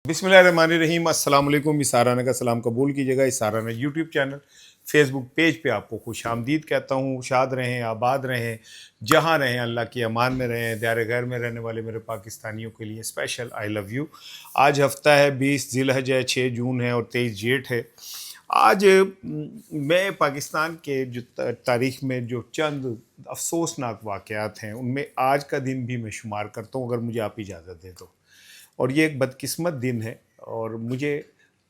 बिस्मिल्लाहिर्रहमानिर्रहीम। अस्सलाम वालेकुम। इसाराना का सलाम कबूल कीजिएगा। इसाराना यूट्यूब चैनल, फेसबुक पेज पे आपको खुश आमदीद कहता हूँ। शाद रहें, आबाद रहें, जहाँ रहें अल्लाह की अमान में रहें। दायरे गैर में रहने वाले मेरे पाकिस्तानियों के लिए स्पेशल आई लव यू। आज हफ्ता है 20 ज़िलहज है, 6 जून है और 23 जेठ है। आज मैं पाकिस्तान के जो तारीख़ में जो चंद अफसोसनाक वाक़यात हैं उनमें आज का दिन भी मैं शुमार करता हूँ, अगर मुझे आप इजाज़त दें तो। और ये एक बदकिस्मत दिन है और मुझे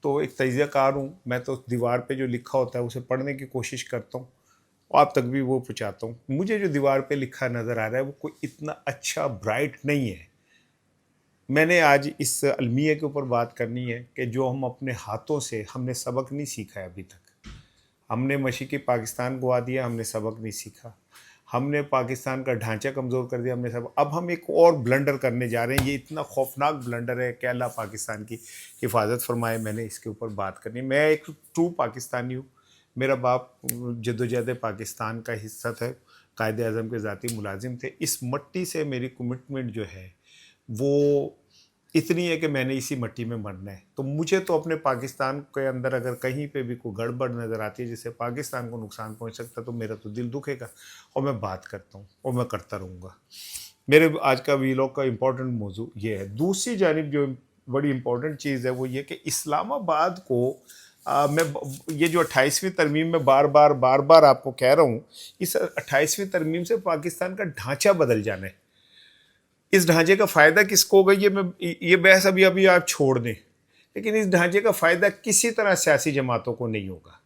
तो एक तजज़ियाकार हूँ, मैं तो दीवार पे जो लिखा होता है उसे पढ़ने की कोशिश करता हूँ और आप तक भी वो पहुँचाता हूँ। मुझे जो दीवार पे लिखा नज़र आ रहा है वो कोई इतना अच्छा ब्राइट नहीं है। मैंने आज इस अलमिया के ऊपर बात करनी है कि जो हम अपने हाथों से हमने सबक नहीं सीखा है अभी तक। हमने मशरिक़ी पाकिस्तान गवा दिया, हमने सबक नहीं सीखा। हमने पाकिस्तान का ढांचा कमज़ोर कर दिया, हमने सब। अब हम एक और ब्लंडर करने जा रहे हैं। ये इतना खौफनाक ब्लंडर है कि अल्लाह पाकिस्तान की हिफाजत फरमाए। मैंने इसके ऊपर बात करनी है। मैं एक ट्रू पाकिस्तानी हूँ। मेरा बाप जद्दोजहद पाकिस्तान का हिस्सा था, कायदे आज़म के ज़ाती मुलाजिम थे। इस मट्टी से मेरी कमिटमेंट जो है वो इतनी है कि मैंने इसी मट्टी में मरना है। तो मुझे तो अपने पाकिस्तान के अंदर अगर कहीं पे भी कोई गड़बड़ नज़र आती है जिससे पाकिस्तान को नुकसान पहुंच सकता है तो मेरा तो दिल दुखेगा और मैं बात करता हूं और मैं करता रहूँगा। मेरे आज का वीलॉग का इम्पोर्टेंट मौजू ये है। दूसरी जानिब जो बड़ी इम्पोर्टेंट चीज़ है वो ये कि इस्लामाबाद को मैं ये जो 28वीं तरमीम में बार बार आपको कह रहा हूँ, इस 28वीं तरमीम से पाकिस्तान का ढांचा बदल जाना है। इस ढांचे का फ़ायदा किसको होगा ये बहस अभी अभी आप छोड़ दें, लेकिन इस ढांचे का फ़ायदा किसी तरह सियासी जमातों को नहीं होगा।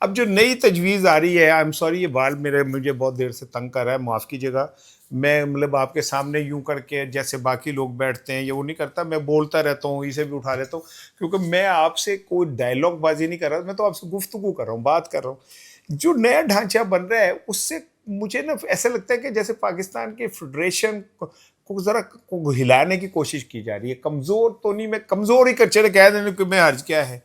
अब जो नई तजवीज़ आ रही है, आई एम सॉरी, ये बाल मुझे बहुत देर से तंग कर रहा है, माफ़ कीजिएगा। मैं मतलब आपके सामने यूं करके जैसे बाकी लोग बैठते हैं ये वो नहीं करता, मैं बोलता रहता हूँ, इसे भी उठा लेता हूँ, क्योंकि मैं आपसे कोई डायलॉग बाजी नहीं कर रहा, मैं तो आपसे गुफ्तगू कर रहा हूँ, बात कर रहा हूँ। जो नया ढांचा बन रहा है उससे मुझे ना ऐसा लगता है कि जैसे पाकिस्तान के फेडरेशन को ज़रा को हिलाने की कोशिश की जा रही है। कमज़ोर तो नहीं, मैं कमज़ोर ही कर चले कह देने कि मैं हर्ज क्या है।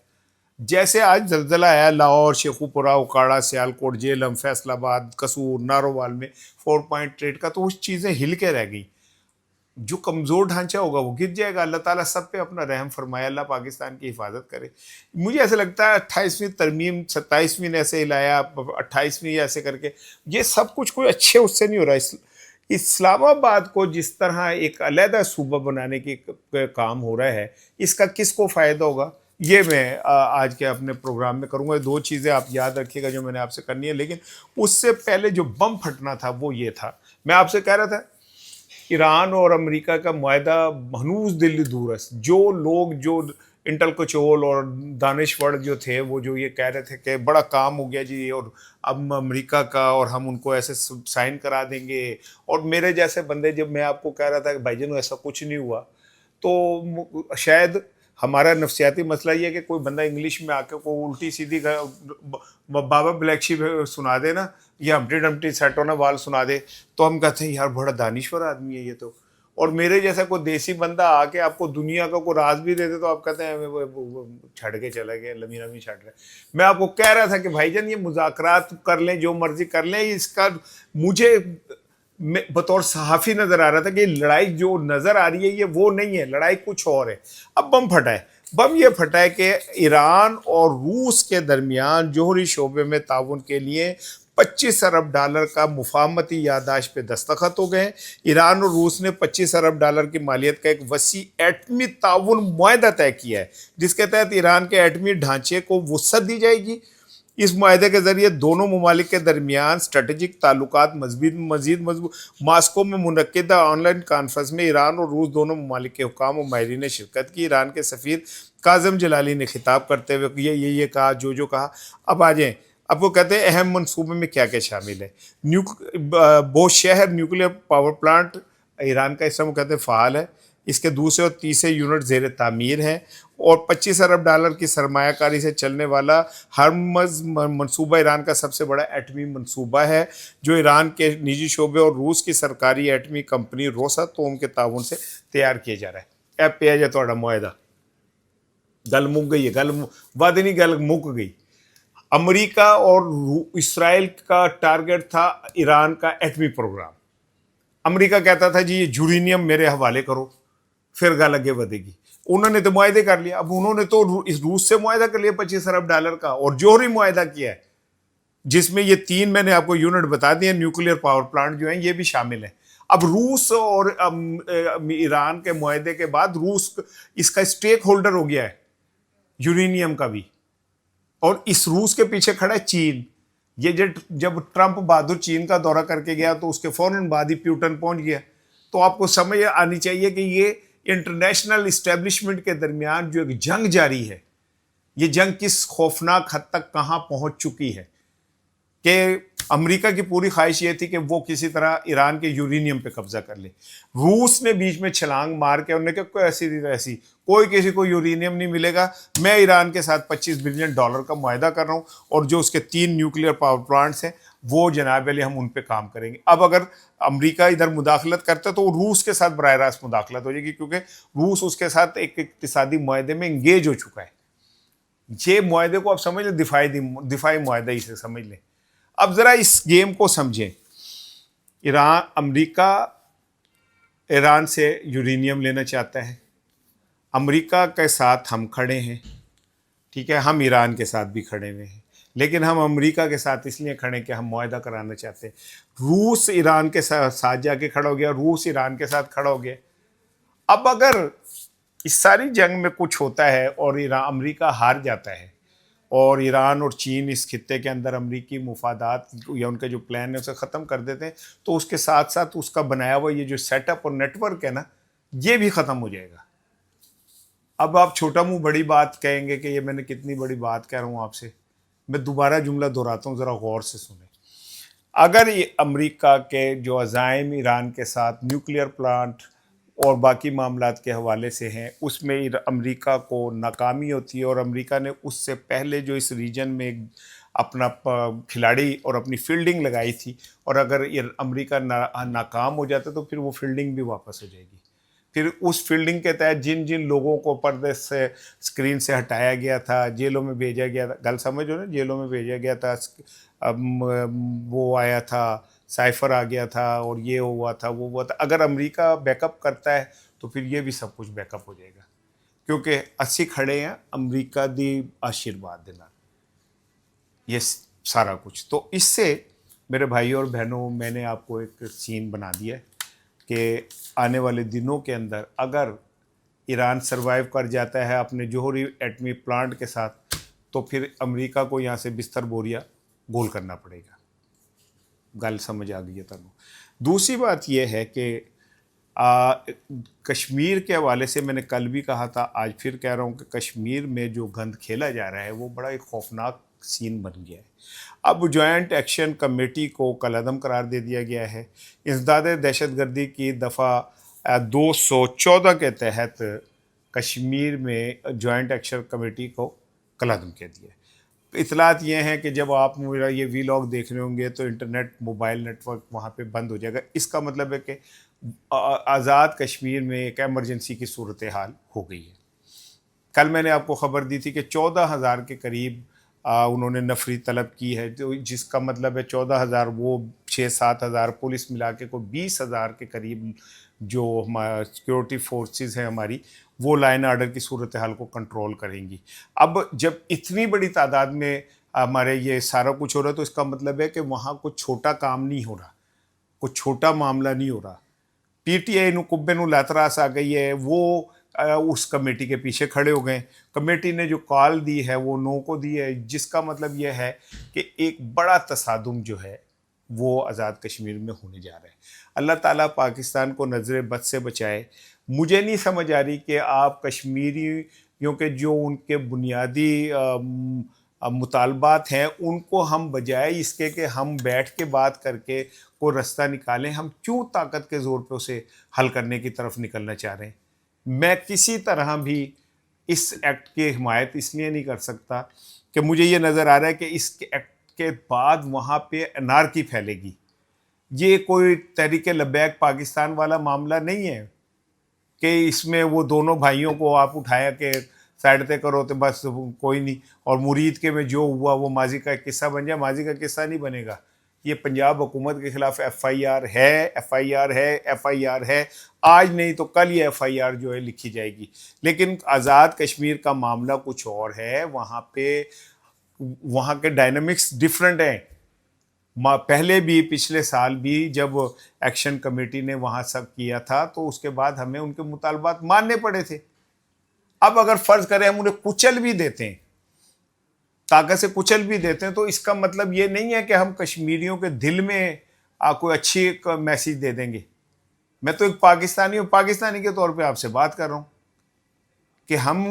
जैसे आज जलजला आया लाहौर, शेखुपुरा, उकाड़ा, सियालकोट, जेलम, फैसलाबाद, कसूर, नारोवाल में 4.8 का, तो उस चीज़ें हिल के रह गई। जो कमज़ोर ढांचा होगा वो गिर जाएगा। अल्लाह ताला सब पे अपना रहम फरमाए, अल्लाह पाकिस्तान की हिफाजत करे। मुझे ऐसा लगता है 28वीं तरमीम 27वीं ने ऐसे हिलाया, 28वीं ऐसे करके ये सब कुछ कोई अच्छे उससे नहीं हो रहा। इस्लामाबाद को जिस तरह एक अलहदा सूबा बनाने की काम हो रहा है, इसका किसको फ़ायदा होगा ये मैं आज के अपने प्रोग्राम में करूँगा। दो चीज़ें आप याद रखिएगा जो मैंने आपसे करनी है, लेकिन उससे पहले जो बम फटना था वो ये था। मैं आपसे कह रहा था ईरान और अमेरिका का मुआहदा हनूज दिल्ली दूरस। जो लोग जो इंटेल कोचोल और दानिशवर जो थे वो जो ये कह रहे थे कि बड़ा काम हो गया जी और अब अमेरिका का और हम उनको ऐसे साइन करा देंगे, और मेरे जैसे बंदे जब मैं आपको कह रहा था कि भाईजान ऐसा कुछ नहीं हुआ, तो शायद हमारा नफसियाती मसला ये है कि कोई बंदा इंग्लिश में आके को उल्टी सीधी बाबा ब्लैक शीप सुना दे ना, या Humpty Dumpty set on a wall सुना दे, तो हम कहते हैं यार बड़ा दानिश्वर आदमी है ये तो। और मेरे जैसा कोई देसी बंदा आके आपको दुनिया का कोई राज भी दे दे तो आप कहते हैं वो छड़ के चला गया, लमी लमी छड़ रहे। मैं आपको कह रहा था कि भाईजान ये मुज़ाकरात कर लें, जो मर्जी कर लें, इसका मुझे बतौर सहाफ़ी नज़र आ रहा था कि लड़ाई जो नज़र आ रही है ये वो नहीं है, लड़ाई कुछ और है। अब बम फटा है। बम ये फटा है कि ईरान और रूस के दरमियान जोहरी शोबे में ताउन के लिए 25 अरब डॉलर का मुफाहमती यादाश्त पे दस्तखत हो गए। ईरान और रूस ने 25 अरब डॉलर की मालियत का एक वसी एटमी ताउन मुआहदा तय किया है, जिसके तहत ईरान के एटमी ढांचे को वुसअत दी जाएगी। इस मुआहदे के जरिए दोनों ममालिक के दरमियान स्ट्रेटेजिक ताल्लुकात मजीद मजबूत। मास्को में मुनक्किदा ऑनलाइन कॉन्फ्रेंस में ईरान और रूस दोनों ममालिक के हुकाम और माहिरीन ने शिरकत की। ईरान के सफ़ीर काज़म जलाली ने खिताब करते हुए ये कहा जो कहा। अब आ जाएँ, आपको कहते हैं अहम मनसूबे में क्या क्या शामिल है। बोशहर न्यूक्लियर पावर प्लांट ईरान का, इस समय कहते हैं फ़ाल है। इसके दूसरे और तीसरे यूनिट ज़ेर तामीर हैं और 25 अरब डॉलर की सरमायाकारी से चलने वाला हरमज़ मनसूबा ईरान का सबसे बड़ा एटमी मनसूबा है, जो ईरान के निजी शोबे और रूस की सरकारी एटमी कंपनी रोसातोम के ताउन से तैयार किया जा रहा है। ऐप पे आ जाए थोड़ा मुआहदा, गल मुक गई है, गल वादे नहीं, गल मुक गई। अमेरिका और इसराइल का टारगेट था ईरान का एटमी प्रोग्राम। अमेरिका कहता था जी ये यूरेनियम मेरे हवाले करो, फिर गल अगे बढ़ेगी। उन्होंने तो मुआहदे कर लिया, अब उन्होंने तो इस रूस से मुआहदा कर लिया $25 अरब का, और जौहरी मुआहदा किया है जिसमें ये 3 मैंने आपको यूनिट बता दिए, न्यूक्लियर पावर प्लांट जो हैं ये भी शामिल है। अब रूस और ईरान के मुआहदे के बाद रूस इसका स्टेक होल्डर हो गया है यूरेनियम का भी, और इस रूस के पीछे खड़ा है चीन। ये जब ट्रंप बहादुर चीन का दौरा करके गया तो उसके फौरन बाद ही प्यूटन पहुंच गया। तो आपको समझ आनी चाहिए कि ये इंटरनेशनल इस्टेब्लिशमेंट के दरमियान जो एक जंग जारी है, ये जंग किस खौफनाक हद तक कहां पहुंच चुकी है कि अमेरिका की पूरी ख्वाहिश ये थी कि वो किसी तरह ईरान के यूरेनियम पे कब्जा कर ले। रूस ने बीच में छलांग मार के उन्होंने कहा कोई ऐसी कोई किसी को यूरेनियम नहीं मिलेगा, मैं ईरान के साथ $25 बिलियन का मुआहदा कर रहा हूँ, और जो उसके 3 न्यूक्लियर पावर प्लांट्स हैं वो जनाब अली हम उन पे काम करेंगे। अब अगर अमेरिका इधर मुदाखलत करता है तो रूस के साथ बराह रास्त मुदाखलत हो जाएगी, क्योंकि रूस उसके साथ एक इक्तिसादी मुआहदे में इंगेज हो चुका है। ये मुआहदे को आप समझ लें, दिफाई मुआहदा इसे समझ लें। अब जरा इस गेम को समझें। अमेरिका ईरान से यूरेनियम लेना चाहता है, अमेरिका के साथ हम खड़े हैं, ठीक है, हम ईरान के साथ भी खड़े हुए हैं, लेकिन हम अमेरिका के साथ इसलिए खड़े कि हम मुआहदा कराना चाहते हैं। रूस ईरान के साथ जाके खड़ा हो गया, रूस ईरान के साथ खड़ा हो गया। अब अगर इस सारी जंग में कुछ होता है और अमेरिका हार जाता है और ईरान और चीन इस खित्ते के अंदर अमरीकी मुफादात या उनके जो प्लान है उसे ख़त्म कर देते हैं, तो उसके साथ साथ उसका बनाया हुआ ये जो सेटअप और नेटवर्क है ना, ये भी ख़त्म हो जाएगा। अब आप छोटा मुंह बड़ी बात कहेंगे कि ये मैंने कितनी बड़ी बात कह रहा हूँ आपसे, मैं दोबारा जुमला दोहराता हूँ, ज़रा गौर से सुने। अगर ये अमेरिका के जो अज़ाइम ईरान के साथ न्यूक्लियर प्लांट और बाकी मामलात के हवाले से हैं, उसमें अमेरिका को नाकामी होती है, और अमेरिका ने उससे पहले जो इस रीजन में अपना खिलाड़ी और अपनी फील्डिंग लगाई थी, और अगर ये अमेरिका नाकाम हो जाता तो फिर वो फील्डिंग भी वापस हो जाएगी। फिर उस फील्डिंग के तहत जिन जिन लोगों को पर्दे से स्क्रीन से हटाया गया था, जेलों में भेजा गया था, गल समझो ना, जेलों में भेजा गया था, वो आया था, साइफर आ गया था, और ये हुआ था, वो हुआ था, अगर अमेरिका बैकअप करता है तो फिर ये भी सब कुछ बैकअप हो जाएगा, क्योंकि अस्सी खड़े हैं अमेरिका दी आशीर्वाद देना ये सारा कुछ। तो इससे मेरे भाइयों और बहनों, मैंने आपको एक सीन बना दिया है कि आने वाले दिनों के अंदर अगर ईरान सरवाइव कर जाता है अपने जौहरी एटमी प्लांट के साथ, तो फिर अमेरिका को यहाँ से बिस्तर बोरिया गोल करना पड़ेगा। गल समझ आ गई है तुम। दूसरी बात यह है कि कश्मीर के हवाले से मैंने कल भी कहा था, आज फिर कह रहा हूँ कि कश्मीर में जो गंद खेला जा रहा है वो बड़ा एक खौफनाक सीन बन गया है। अब जॉइंट एक्शन कमेटी को कलअदम करार दे दिया गया है। इंसदाद दहशतगर्दी की दफ़ा 214 के तहत कश्मीर में जॉइंट एक्शन कमेटी को कलअदम कर दिया। इतलात ये हैं कि जब आप मेरा ये वीलॉग देख रहे होंगे तो इंटरनेट मोबाइल नेटवर्क वहाँ पे बंद हो जाएगा। इसका मतलब है कि आज़ाद कश्मीर में एक एमरजेंसी की सूरत हाल हो गई है। कल मैंने आपको ख़बर दी थी कि 14,000 के करीब उन्होंने नफरी तलब की है, तो जिसका मतलब है 14,000 वो 6-7 हज़ार पुलिस मिला के कोई 20,000 के करीब जो हमारा सिक्योरिटी फोर्सेस हैं हमारी, वो लाइन आर्डर की सूरत हाल को कंट्रोल करेंगी। अब जब इतनी बड़ी तादाद में हमारे ये सारा कुछ हो रहा है, तो इसका मतलब है कि वहाँ कुछ छोटा काम नहीं हो रहा, कुछ छोटा मामला नहीं हो रहा। पीटीआई नू कुब्बे नू लैतरास आ गई है, वो उस कमेटी के पीछे खड़े हो गए। कमेटी ने जो कॉल दी है वो नो को दी है, जिसका मतलब ये है कि एक बड़ा तसादुम जो है वो आज़ाद कश्मीर में होने जा रहा है। अल्लाह ताला पाकिस्तान को नज़र बद से बचाए। मुझे नहीं समझ आ रही कि आप कश्मीरियों के जो उनके बुनियादी मुतालबात हैं उनको हम बजाय इसके कि हम बैठ के बात करके कोई रास्ता निकालें, हम क्यों ताकत के ज़ोर पे उसे हल करने की तरफ निकलना चाह रहे हैं। मैं किसी तरह भी इस एक्ट की हिमायत इसलिए नहीं कर सकता कि मुझे ये नज़र आ रहा है कि इस एक्ट के बाद वहाँ पे अनारकी फैलेगी। ये कोई तहरीक लब्बैक पाकिस्तान वाला मामला नहीं है कि इसमें वो दोनों भाइयों को आप उठाया कि साइड पे करो तो बस कोई नहीं, और मुरीद के में जो हुआ वो माजी का किस्सा बन जाए। माजी का किस्सा नहीं बनेगा, یہ پنجاب حکومت کے خلاف ایف آئی آر ہے، ایف آئی آر ہے، ایف آئی آر ہے، آج نہیں تو کل یہ ایف آئی آر جو ہے لکھی جائے گی. لیکن آزاد کشمیر کا معاملہ کچھ اور ہے. وہاں پہ وہاں کے ڈائنامکس ڈفرینٹ ہیں. پہلے بھی پچھلے سال بھی جب ایکشن کمیٹی نے وہاں سب کیا تھا تو اس کے بعد ہمیں ان کے مطالبات ماننے پڑے تھے. اب اگر فرض کریں ہم انہیں کچل بھی دیتے ہیں، طاقت سے کچل بھی دیتے ہیں، تو اس کا مطلب یہ نہیں ہے کہ ہم کشمیریوں کے دل میں کوئی اچھی ایک میسیج دے دیں گے. میں تو ایک پاکستانی ہوں، پاکستانی کے طور پہ آپ سے بات کر رہا ہوں کہ ہم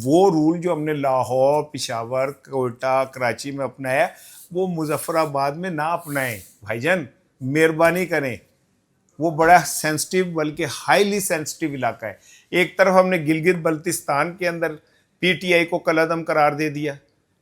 وہ رول جو ہم نے لاہور، پشاور، کوئٹہ، کراچی میں اپنایا وہ مظفر آباد میں نہ اپنائیں. بھائی جان مہربانی کریں، وہ بڑا سینسٹیو بلکہ ہائیلی سینسٹیو علاقہ ہے. ایک طرف ہم نے گلگت بلتستان کے اندر پی ٹی آئی کو کالعدم قرار دے دیا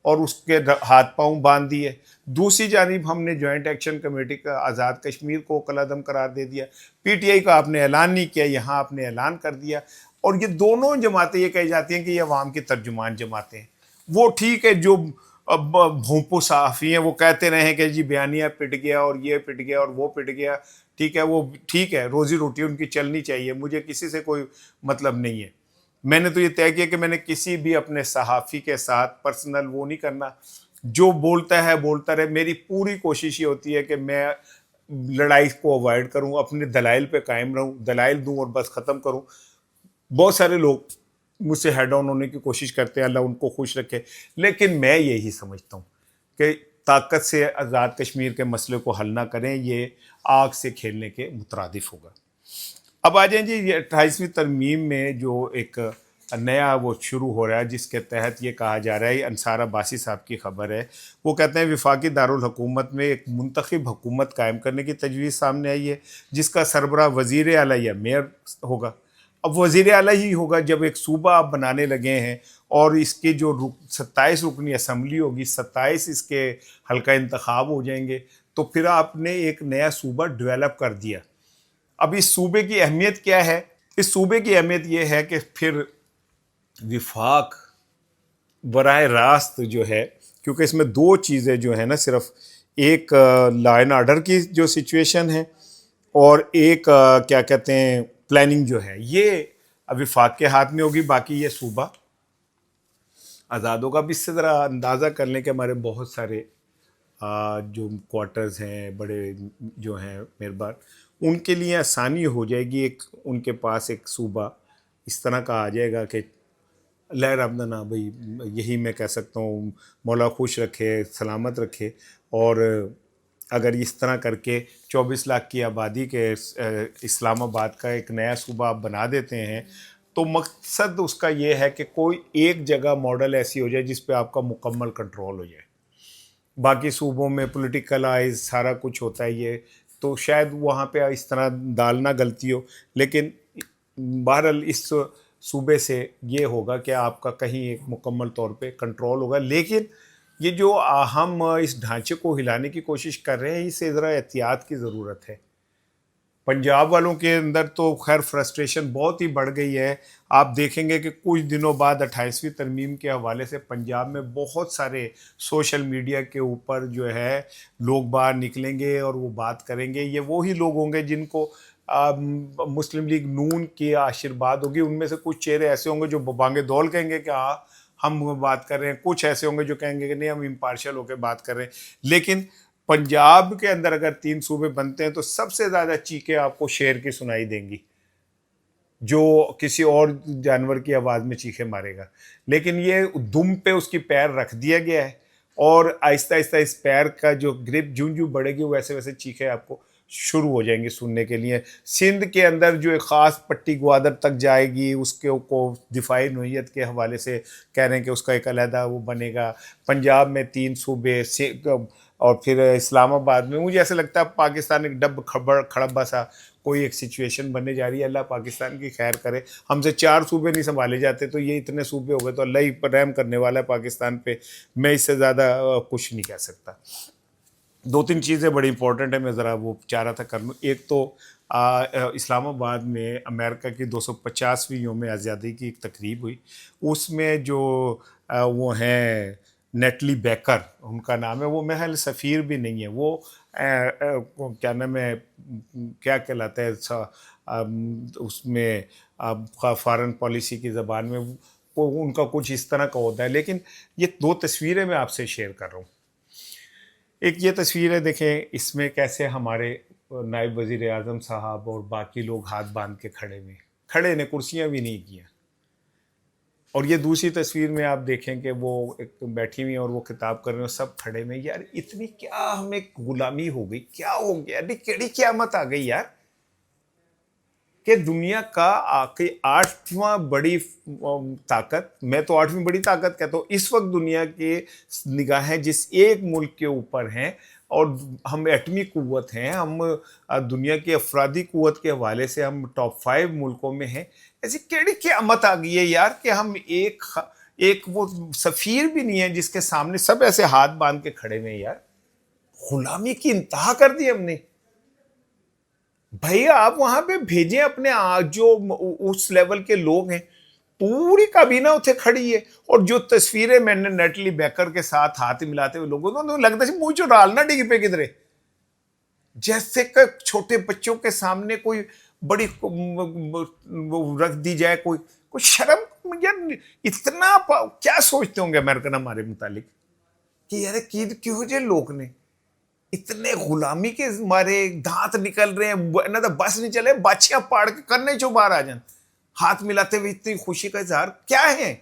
اور اس کے ہاتھ پاؤں باندھ دیے. دوسری جانب ہم نے جوائنٹ ایکشن کمیٹی کا آزاد کشمیر کو کالعدم قرار دے دیا. پی ٹی آئی کا آپ نے اعلان نہیں کیا، یہاں آپ نے اعلان کر دیا. اور یہ دونوں جماعتیں یہ کہی جاتی ہیں کہ یہ عوام کی ترجمان جماعتیں ہیں. وہ ٹھیک ہے جو بھونپو صحافی ہیں وہ کہتے رہے کہ جی بیانیہ پٹ گیا اور یہ پٹ گیا اور وہ پٹ گیا. ٹھیک ہے، وہ ٹھیک ہے، روزی روٹی ان کی چلنی چاہیے، مجھے کسی سے کوئی مطلب نہیں ہے. میں نے تو یہ طے کیا کہ میں نے کسی بھی اپنے صحافی کے ساتھ پرسنل وہ نہیں کرنا. جو بولتا ہے بولتا رہے. میری پوری کوشش یہ ہوتی ہے کہ میں لڑائی کو اوائڈ کروں، اپنے دلائل پہ قائم رہوں، دلائل دوں اور بس ختم کروں. بہت سارے لوگ مجھ سے ہیڈ آن ہونے کی کوشش کرتے ہیں، اللہ ان کو خوش رکھے. لیکن میں یہی سمجھتا ہوں کہ طاقت سے آزاد کشمیر کے مسئلے کو حل نہ کریں، یہ آگ سے کھیلنے کے مترادف ہوگا. اب آ جائیں جی، یہ 28ویں ترمیم میں جو ایک نیا وہ شروع ہو رہا ہے جس کے تحت یہ کہا جا رہا ہے، انصار عباسی صاحب کی خبر ہے، وہ کہتے ہیں وفاقی دارالحکومت میں ایک منتخب حکومت قائم کرنے کی تجویز سامنے آئی ہے جس کا سربراہ وزیر اعلیٰ یا میئر ہوگا. اب وزیر اعلیٰ ہی ہوگا جب ایک صوبہ آپ بنانے لگے ہیں اور اس کی جو 27 رکنی اسمبلی ہوگی، 27 اس کے حلقہ انتخاب ہو جائیں گے، تو پھر آپ نے ایک نیا صوبہ ڈیولپ کر دیا. اب اس صوبے کی اہمیت کیا ہے؟ اس صوبے کی اہمیت یہ ہے کہ پھر وفاق براہ راست جو ہے، کیونکہ اس میں دو چیزیں جو ہیں نا، صرف ایک لا اینڈ آرڈر کی جو سچویشن ہے اور ایک کیا کہتے ہیں پلاننگ جو ہے، یہ وفاق کے ہاتھ میں ہوگی. باقی یہ صوبہ آزادوں کا بھی اس سے ذرا اندازہ کر لیں کہ ہمارے بہت سارے جو کوارٹرز ہیں بڑے جو ہیں مہربان، ان کے لیے آسانی ہو جائے گی. ایک ان کے پاس ایک صوبہ اس طرح کا آ جائے گا کہ لہر آمدنا بھائی، یہی میں کہہ سکتا ہوں، مولا خوش رکھے، سلامت رکھے. اور اگر اس طرح کر کے 24 لاکھ کی آبادی کے اسلام آباد کا ایک نیا صوبہ آپ بنا دیتے ہیں تو مقصد اس کا یہ ہے کہ کوئی ایک جگہ ماڈل ایسی ہو جائے جس پہ آپ کا مکمل کنٹرول ہو جائے. باقی صوبوں میں پولیٹیکلائز سارا کچھ ہوتا ہے یہ، تو شاید وہاں پہ اس طرح دال نہ گلتی ہو. لیکن بہرحال اس صوبے سے یہ ہوگا کہ آپ کا کہیں ایک مکمل طور پہ کنٹرول ہوگا. لیکن یہ جو ہم اس ڈھانچے کو ہلانے کی کوشش کر رہے ہیں، اسے ذرا احتیاط کی ضرورت ہے. پنجاب والوں کے اندر تو خیر فرسٹریشن بہت ہی بڑھ گئی ہے. آپ دیکھیں گے کہ کچھ دنوں بعد 28ویں ترمیم کے حوالے سے پنجاب میں بہت سارے سوشل میڈیا کے اوپر جو ہے لوگ باہر نکلیں گے اور وہ بات کریں گے. یہ وہی لوگ ہوں گے جن کو مسلم لیگ نون کی آشیرواد ہوگی. ان میں سے کچھ چہرے ایسے ہوں گے جو بانگے دول کہیں گے کہ ہاں ہم بات کر رہے ہیں، کچھ ایسے ہوں گے جو کہیں گے کہ نہیں ہم امپارشل ہو کے بات کر رہے ہیں. لیکن پنجاب کے اندر اگر 3 صوبے بنتے ہیں تو سب سے زیادہ چیخیں آپ کو شیر کی سنائی دیں گی جو کسی اور جانور کی آواز میں چیخیں مارے گا. لیکن یہ دم پہ اس کی پیر رکھ دیا گیا ہے اور آہستہ آہستہ اس پیر کا جو گرپ جوں بڑھے گی ویسے ویسے چیخیں آپ کو شروع ہو جائیں گی سننے کے لیے. سندھ کے اندر جو ایک خاص پٹی گوادر تک جائے گی، اس کے کو دفاعی نوعیت کے حوالے سے کہہ رہے ہیں کہ اس کا ایک علیحدہ وہ بنے گا. پنجاب میں 3 صوبے اور پھر اسلام آباد میں مجھے ایسا لگتا ہے پاکستان ایک ڈب کھڑبا سا کوئی ایک سچویشن بننے جا رہی ہے. اللہ پاکستان کی خیر کرے. ہم سے 4 صوبے نہیں سنبھالے جاتے تو یہ اتنے صوبے ہو گئے تو اللہ ہی رحم کرنے والا ہے پاکستان پہ. میں اس سے زیادہ کچھ نہیں کہہ سکتا. 2-3 چیزیں بڑی امپورٹنٹ ہیں، میں ذرا وہ چاہ رہا تھا کر لوں. ایک تو اسلام آباد میں امریکہ کی 250ویں یوم آزادی کی ایک تقریب ہوئی. اس میں جو وہ ہیں نیٹلی بیکر ان کا نام ہے، وہ محل سفیر بھی نہیں ہے، وہ کیا نام ہے، کیا کہلاتا ہے اس میں فارن پالیسی کی زبان میں وہ ان کا کچھ اس طرح کا ہوتا ہے. لیکن یہ دو تصویریں میں آپ سے شیئر کر رہا ہوں. ایک یہ تصویر ہے، دیکھیں اس میں کیسے ہمارے نائب وزیر اعظم صاحب اور باقی لوگ ہاتھ باندھ کے کھڑے نے، کرسیاں بھی نہیں کیا. اور یہ دوسری تصویر میں آپ دیکھیں کہ وہ ایک بیٹھی ہوئی ہیں اور وہ خطاب کر رہے ہیں، سب کھڑے میں. یار اتنی کیا ہمیں غلامی ہو گئی، کیا ہو گیا، کیڑی قیامت آ گئی یار، کہ دنیا کا آٹھواں بڑی طاقت، میں تو آٹھویں بڑی طاقت کہتا ہوں اس وقت، دنیا کے نگاہیں جس ایک ملک کے اوپر ہیں، اور ہم ایٹمی قوت ہیں، ہم دنیا کی افرادی قوت کے حوالے سے ہم ٹاپ 5 ملکوں میں ہیں. ایسی کیڑی قیامت آ گئی ہے یار کہ ہم ایک وہ سفیر بھی نہیں ہے جس کے سامنے سب ایسے ہاتھ باندھ کے کھڑے ہوئے. یار غلامی کی انتہا کر دی ہم نے. بھائی آپ وہاں پہ بھیجیں اپنے جو اس لیول کے لوگ ہیں، پوری کابینہ اتھے کھڑی ہے. اور جو تصویریں میں نے نیٹلی بیکر کے ساتھ ہاتھ ملاتے ہوئے لوگوں تو لگتا ہے مجھے ڈالنا ڈگ پہ کدھرے، جیسے کہ چھوٹے بچوں کے سامنے کوئی بڑی رکھ دی جائے، کوئی شرم. یار اتنا کیا سوچتے ہوں گے امریکن ہمارے متعلق کہ یار کیوں جے لوگ نے اتنے غلامی کے مارے دانت نکل رہے ہیں، نہ تو بس نہیں چلے، باچیاں پاڑ کے کرنے چو باہر آ جائیں، ہاتھ ملاتے ہوئے اتنی خوشی کا اظہار کیا ہے.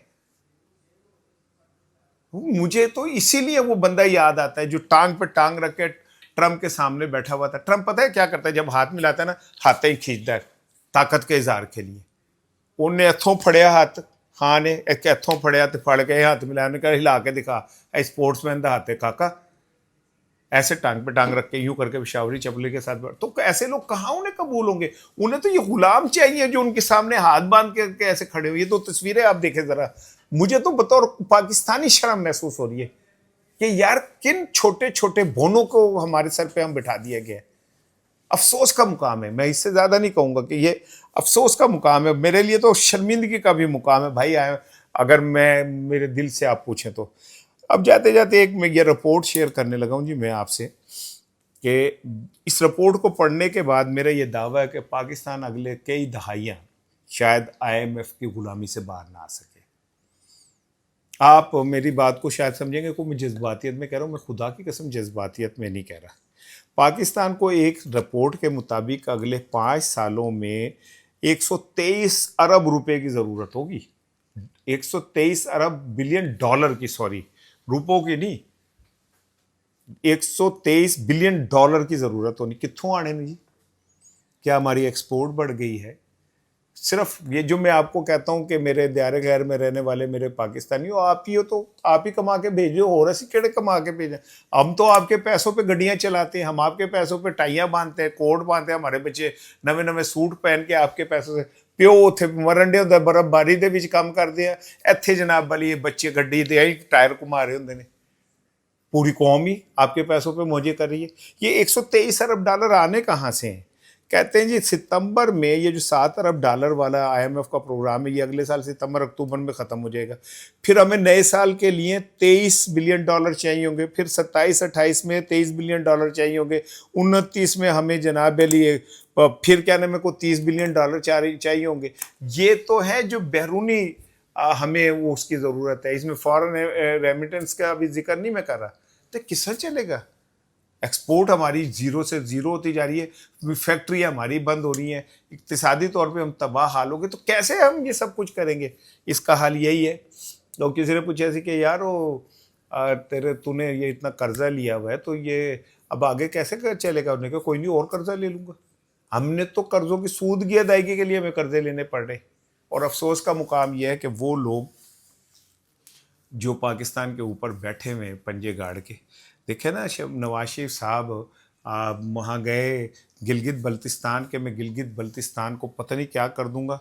مجھے تو اسی لیے وہ بندہ یاد آتا ہے جو ٹانگ پہ ٹانگ رکھ کے ٹرمپ کے سامنے بیٹھا ہوا تھا. ٹرمپ پتہ ہے کیا کرتا ہے جب ہاتھ ملاتا ہے نا، ہاتھ ہی کھینچتا ہے طاقت کے اظہار کے لیے. انہیں اتھوں پھڑیا ہاتھ، ہاں نے ایک اتھوں پھڑیا تو پھڑ کے ہاتھ ملایا، نے کہا ہلا کے دکھا، اسپورٹس مین دا ہاتھ کاکا، ایسے ٹانگ پہ ٹانگ رکھ کے یوں کر کے پشاوری چپلی کے ساتھ. تو ایسے لوگ کہاں انہیں قبول ہوں گے؟ انہیں تو یہ غلام چاہیے جو ان کے سامنے ہاتھ باندھ کے ایسے کھڑے ہوئے. یہ تو تصویریں آپ دیکھیں ذرا، مجھے تو بطور پاکستانی شرم محسوس ہو رہی ہے کہ یار کن چھوٹے چھوٹے بونوں کو ہمارے سر پہ ہم بٹھا دیا گیا ہے. افسوس کا مقام ہے، میں اس سے زیادہ نہیں کہوں گا کہ یہ افسوس کا مقام ہے. میرے لیے تو شرمندگی کا بھی مقام ہے بھائی. اگر میں میرے دل سے آپ پوچھیں تو اب جاتے جاتے ایک میں یہ رپورٹ شیئر کرنے لگا ہوں جی میں آپ سے، کہ اس رپورٹ کو پڑھنے کے بعد میرا یہ دعویٰ ہے کہ پاکستان اگلے کئی دہائیاں شاید IMF کی غلامی سے باہر نہ آ سکے. آپ میری بات کو شاید سمجھیں گے کو میں جذباتیت میں کہہ رہا ہوں، میں خدا کی قسم جذباتیت میں نہیں کہہ رہا. پاکستان کو ایک رپورٹ کے مطابق اگلے 5 سالوں میں 123 ارب روپے کی ضرورت ہوگی. 123 ارب بلین ڈالر کی، سوری روپوں کی نہیں، 123 بلین ڈالر کی ضرورت ہونی. کتھوں آنے نہیں جی؟ کیا ہماری ایکسپورٹ بڑھ گئی ہے؟ صرف یہ جو میں آپ کو کہتا ہوں کہ میرے دیار غیر میں رہنے والے میرے پاکستانی ہو، آپ ہی ہو تو آپ ہی کما کے بھیجو، اور ایسی کیڑے کما کے بھیجیں؟ ہم تو آپ کے پیسوں پہ گڈیاں چلاتے ہیں، ہم آپ کے پیسوں پہ ٹائیاں باندھتے ہیں، کوٹ باندھتے ہیں، ہمارے بچے نوے نوے سوٹ پہن کے آپ کے پیسوں سے پیو اتھے مرنڈے ہوندے برف باری دے وچ کام کرتے ہیں. ایتھے جناب والی بچے گڈی دے ٹائر گھما رہے ہوندے نے، پوری قوم ہی آپ کے پیسوں پہ موجے کر رہی ہے. یہ 123 ارب ڈالر آنے کہاں سے ہیں؟ کہتے ہیں جی ستمبر میں یہ جو 7 ارب ڈالر والا IMF کا پروگرام ہے، یہ اگلے سال ستمبر اکتوبر میں ختم ہو جائے گا. پھر ہمیں نئے سال کے لیے 23 بلین ڈالر چاہیے ہوں گے، پھر 27-28 میں 23 بلین ڈالر چاہیے ہوں گے، 29 میں ہمیں جناب لیے پھر کیا نام ہے کو 30 بلین ڈالر چاہیے ہوں گے. یہ تو ہے جو بیرونی ہمیں وہ اس کی ضرورت ہے. اس میں فارن ریمیٹنس کا بھی ذکر نہیں میں کر رہا. تو کس سے چلے گا؟ ایکسپورٹ ہماری زیرو سے زیرو ہوتی جا رہی ہے، فیکٹری ہماری بند ہو رہی ہیں، اقتصادی طور پہ ہم تباہ حال ہو گئے. تو کیسے ہم یہ سب کچھ کریں گے؟ اس کا حل یہی ہے. لوگ کسی نے پوچھا سی کہ یار تو نے یہ اتنا قرضہ لیا ہوا ہے تو یہ اب آگے کیسے چلے گا؟ انہوں نے کہا کوئی نہیں، اور قرضہ لے لوں گا. ہم نے تو قرضوں کی سود کی ادائیگی کے لیے ہمیں قرضے لینے پڑ رہے. اور افسوس کا مقام یہ ہے کہ وہ لوگ جو پاکستان کے اوپر بیٹھے ہوئے پنجے گاڑ کے، دیکھیں نا نواز شریف صاحب وہاں گئے گلگت بلتستان کے، میں گلگت بلتستان کو پتہ نہیں کیا کر دوں گا،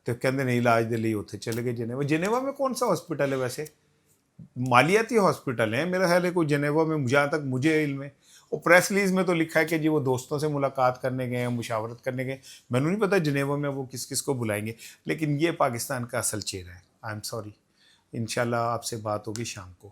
تو کہتے نہیں علاج دلی ہوتے چلے گئے جنیوا. جنیوا میں کون سا ہاسپٹل ہے ویسے؟ مالیاتی ہاسپٹل ہیں میرا خیال ہے کوئی جنیوا میں، جہاں تک مجھے علم ہے. وہ پریس ریلیز میں تو لکھا ہے کہ جی وہ دوستوں سے ملاقات کرنے گئے ہیں، مشاورت کرنے گئے. میں نے نہیں پتا جنیوا میں وہ کس کس کو بلائیں گے. لیکن یہ پاکستان کا اصل چہرہ ہے. I am sorry. انشاءاللہ آپ سے بات ہوگی شام کو.